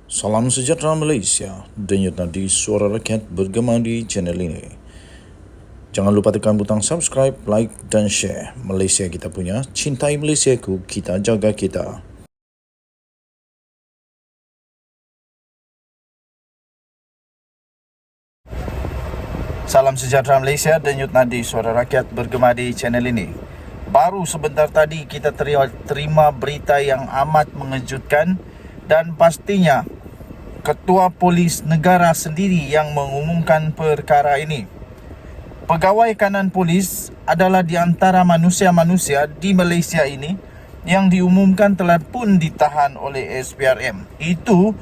Salam sejahtera Malaysia, denyut nadi suara rakyat bergema di channel ini. Jangan lupa tekan butang subscribe, like dan share. Malaysia kita punya, cintai Malaysiaku, kita jaga kita. Salam sejahtera Malaysia, denyut nadi suara rakyat bergema di channel ini. Baru sebentar tadi kita terima berita yang amat mengejutkan dan pastinya Ketua Polis Negara sendiri yang mengumumkan perkara ini. Pegawai kanan polis adalah di antara manusia-manusia di Malaysia ini yang diumumkan telah pun ditahan oleh SPRM. Itu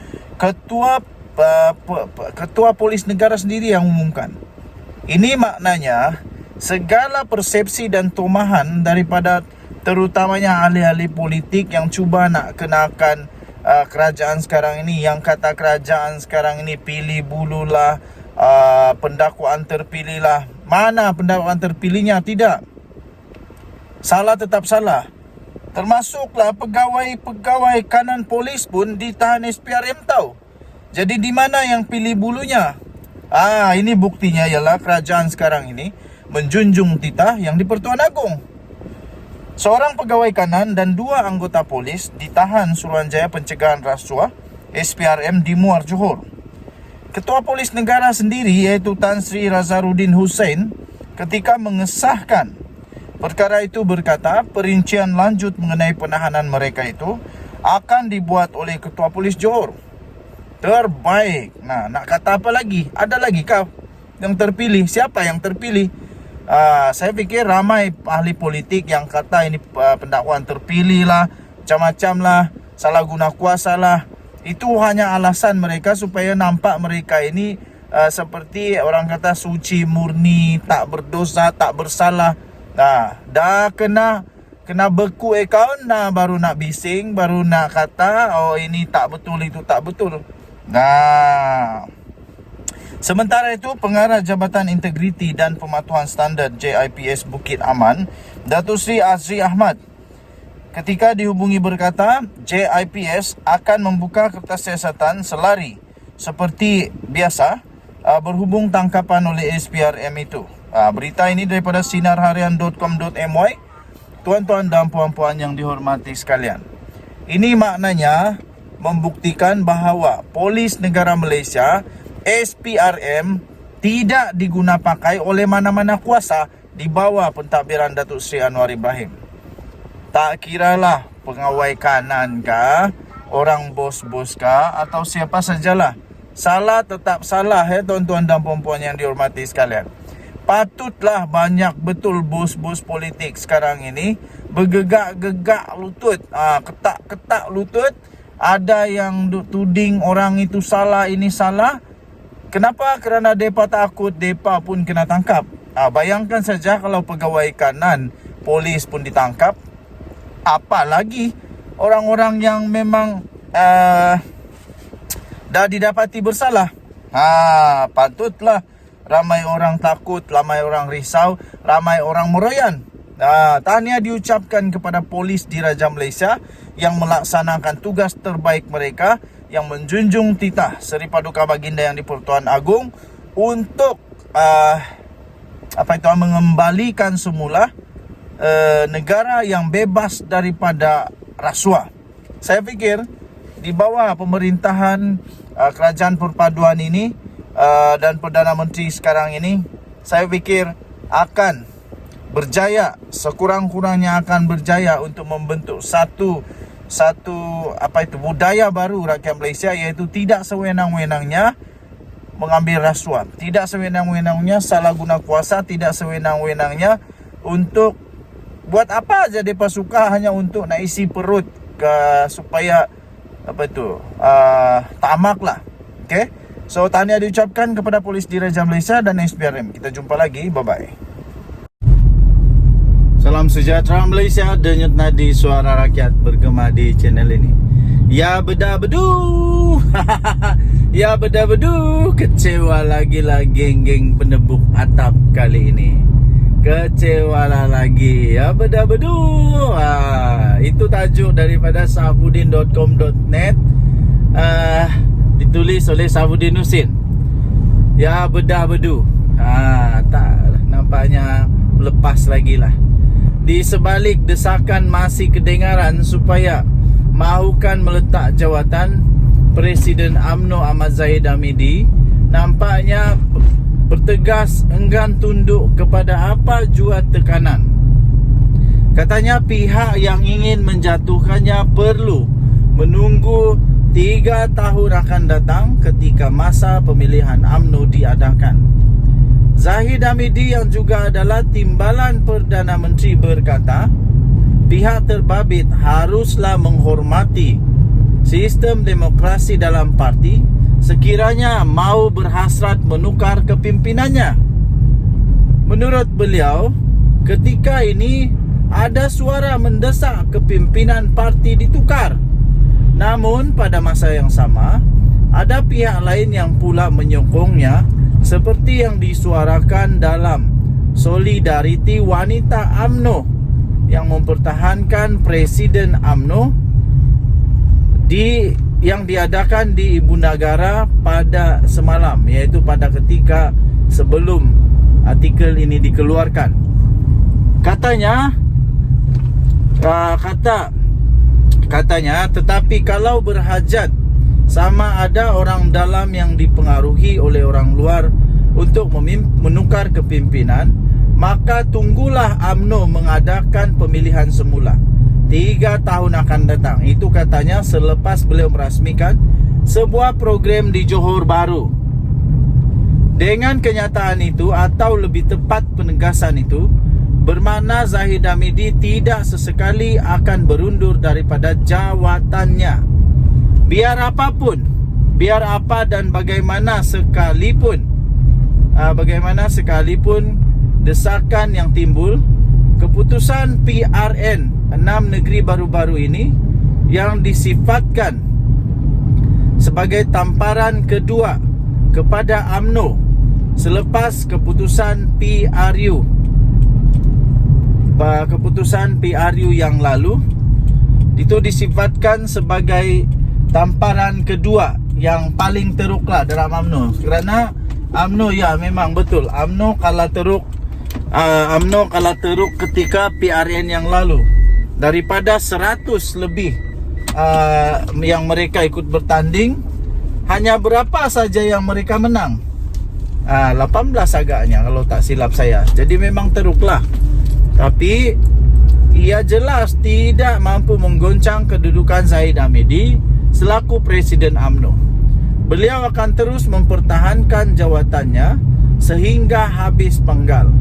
Ketua Polis Negara sendiri yang umumkan. Ini maknanya segala persepsi dan tomahan daripada terutamanya ahli-ahli politik yang cuba nak kenakan kerajaan sekarang ini, yang kata kerajaan sekarang ini pilih bululah, pendakwaan terpilih lah. Mana pendakwaan terpilihnya? Tidak. Salah tetap salah. Termasuklah pegawai kanan polis pun ditahan SPRM tahu. Jadi di mana yang pilih bulunya? Ini buktinya ialah kerajaan sekarang ini menjunjung titah yang di Pertuan Agong. Seorang pegawai kanan dan 2 anggota polis ditahan Suruhanjaya Pencegahan Rasuah SPRM di Muar Johor. Ketua Polis Negara sendiri iaitu Tan Sri Razaruddin Hussein ketika mengesahkan perkara itu berkata perincian lanjut mengenai penahanan mereka itu akan dibuat oleh Ketua Polis Johor. Terbaik. Nak kata apa lagi? Ada lagi kau yang terpilih? Siapa yang terpilih? Saya fikir ramai ahli politik yang kata ini pendakwaan terpilih lah, macam-macam lah, salah guna kuasa lah. Itu hanya alasan mereka supaya nampak mereka ini seperti orang kata suci, murni, tak berdosa, tak bersalah. Dah kena beku akaun, baru nak bising, baru nak kata ini tak betul, itu tak betul. Sementara itu, Pengarah Jabatan Integriti dan Pematuhan Standard JIPS Bukit Aman, Datuk Seri Azri Ahmad, ketika dihubungi berkata, JIPS akan membuka kertas siasatan selari seperti biasa berhubung tangkapan oleh SPRM itu. Berita ini daripada sinarharian.com.my. Tuan-tuan dan puan-puan yang dihormati sekalian, ini maknanya membuktikan bahawa Polis Negara Malaysia SPRM tidak diguna pakai oleh mana-mana kuasa di bawah pentadbiran Datuk Seri Anwar Ibrahim. Tak kiralah pegawai kanan kah, orang bos-bos kah, atau siapa sajalah. Salah tetap salah, tuan-tuan dan puan-puan yang dihormati sekalian. Patutlah banyak betul bos-bos politik sekarang ini bergegak-gegak lutut, ketak-ketak lutut. Ada yang tuding orang itu salah, ini salah. Kenapa? Kerana mereka takut mereka pun kena tangkap. Bayangkan saja kalau pegawai kanan polis pun ditangkap, apalagi orang-orang yang memang dah didapati bersalah. Patutlah ramai orang takut, ramai orang risau, ramai orang meroyan. Tahniah diucapkan kepada polis Diraja Malaysia yang melaksanakan tugas terbaik mereka, yang menjunjung titah Seri Paduka Baginda yang di Pertuan Agong untuk mengembalikan semula negara yang bebas daripada rasuah. Saya fikir di bawah pemerintahan kerajaan perpaduan ini dan Perdana Menteri sekarang ini, saya fikir akan berjaya, sekurang-kurangnya akan berjaya untuk membentuk satu budaya baru rakyat Malaysia, iaitu tidak sewenang-wenangnya mengambil rasuah, tidak sewenang-wenangnya salah guna kuasa, tidak sewenang-wenangnya untuk buat apa aja mereka suka hanya untuk nak isi perut supaya tamak lah. Okay? So tahniah diucapkan kepada Polis Diraja Malaysia dan SPRM. Kita jumpa lagi, bye-bye. Salam sejahtera Malaysia, denyut nadi suara rakyat bergema di channel ini. Ya bedah-beduh. Ya bedah-beduh. Kecewa lagi lah geng-geng penebuk atap kali ini. Kecewa lagi. Ya bedah-beduh. Itu tajuk daripada sahbudin.com.net. ditulis oleh Safuddin Husin. Ya, bedah bedu. Tak nampaknya lepas lagi lah. Di sebalik desakan masih kedengaran supaya mahukan meletak jawatan Presiden UMNO Ahmad Zahid Hamidi, nampaknya bertegas enggan tunduk kepada apa jua tekanan. Katanya pihak yang ingin menjatuhkannya perlu menunggu 3 tahun akan datang ketika masa pemilihan UMNO diadakan. Zahid Hamidi yang juga adalah timbalan Perdana Menteri berkata, pihak terbabit haruslah menghormati sistem demokrasi dalam parti sekiranya mau berhasrat menukar kepimpinannya. Menurut beliau, ketika ini ada suara mendesak kepimpinan parti ditukar. Namun pada masa yang sama, ada pihak lain yang pula menyokongnya, seperti yang disuarakan dalam Solidariti Wanita UMNO yang mempertahankan Presiden UMNO yang diadakan di Ibu Negara pada semalam, iaitu pada ketika sebelum artikel ini dikeluarkan. Katanya, tetapi kalau berhajat sama ada orang dalam yang dipengaruhi oleh orang luar untuk menukar kepimpinan, maka tunggulah UMNO mengadakan pemilihan semula 3 tahun akan datang. Itu katanya selepas beliau merasmikan sebuah program di Johor Bahru. Dengan kenyataan itu, atau lebih tepat penegasan itu, bermakna Zahid Hamidi tidak sesekali akan berundur daripada jawatannya. Biar apapun, biar apa dan bagaimana sekalipun desakan yang timbul, keputusan PRN 6 negeri baru-baru ini yang disifatkan sebagai tamparan kedua kepada UMNO selepas keputusan PRU yang lalu, itu disifatkan sebagai tamparan kedua yang paling teruklah dalam UMNO. Kerana UMNO, ya memang betul, UMNO kalah teruk ketika PRN yang lalu. Daripada 100 lebih yang mereka ikut bertanding, hanya berapa saja yang mereka menang? 18 agaknya kalau tak silap saya. Jadi memang teruklah. Tapi ia jelas tidak mampu menggoncang kedudukan Zahid Hamidi selaku Presiden UMNO. Beliau akan terus mempertahankan jawatannya sehingga habis penggal.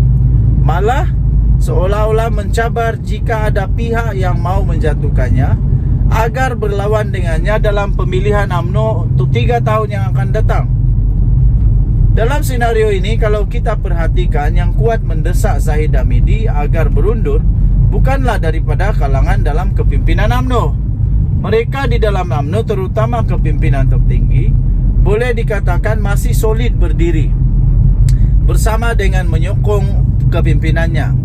Malah seolah-olah mencabar jika ada pihak yang mau menjatuhkannya agar berlawan dengannya dalam pemilihan UMNO untuk 3 tahun yang akan datang. Dalam senario ini, kalau kita perhatikan, yang kuat mendesak Zahid Hamidi agar berundur bukanlah daripada kalangan dalam kepimpinan UMNO. Mereka di dalam UMNO, terutama kepimpinan tertinggi, boleh dikatakan masih solid berdiri bersama dengan menyokong kepimpinannya.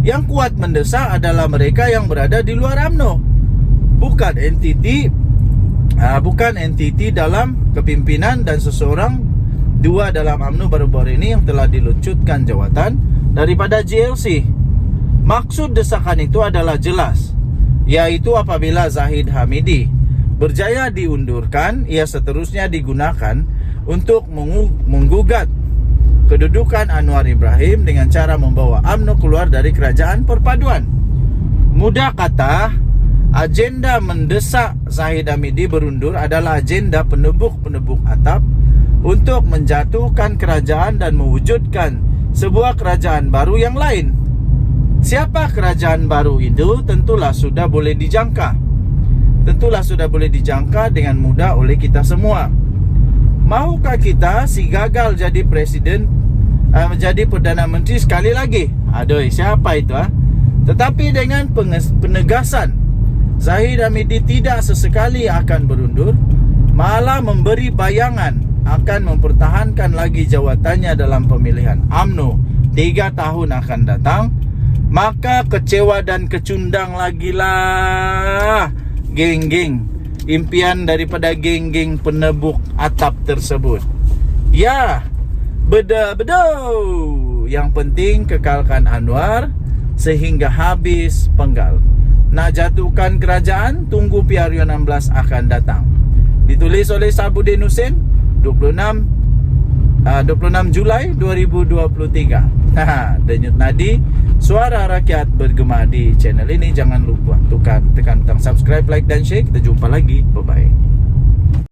Yang kuat mendesak adalah mereka yang berada di luar UMNO, bukan entiti dalam kepimpinan, dan seseorang dua dalam UMNO baru-baru ini yang telah diluncutkan jawatan daripada JLC. Maksud desakan itu adalah jelas, yaitu apabila Zahid Hamidi berjaya diundurkan, ia seterusnya digunakan untuk menggugat kedudukan Anwar Ibrahim dengan cara membawa UMNO keluar dari kerajaan perpaduan. Mudah kata, agenda mendesak Zahid Hamidi berundur adalah agenda penebuk-penebuk atap untuk menjatuhkan kerajaan dan mewujudkan sebuah kerajaan baru yang lain. Siapa kerajaan baru itu? Tentulah sudah boleh dijangka dengan mudah oleh kita semua. Maukah kita si gagal jadi presiden, menjadi Perdana Menteri sekali lagi? Aduh, siapa itu? Tetapi dengan penegasan Zahid Hamidi tidak sesekali akan berundur, malah memberi bayangan akan mempertahankan lagi jawatannya dalam pemilihan UMNO 3 tahun akan datang, maka kecewa dan kecundang lagi lah, geng-geng. impian daripada geng-geng penebuk atap tersebut. Ya, bedo. Yang penting kekalkan Anwar sehingga habis penggal. Nak jatuhkan kerajaan, tunggu PRU 16 akan datang. Ditulis oleh Sabudin Husin, 26 Julai 2023. Denyut nadi suara rakyat bergema di channel ini. Jangan lupa tekan subscribe, like dan share. Kita jumpa lagi. Bye bye.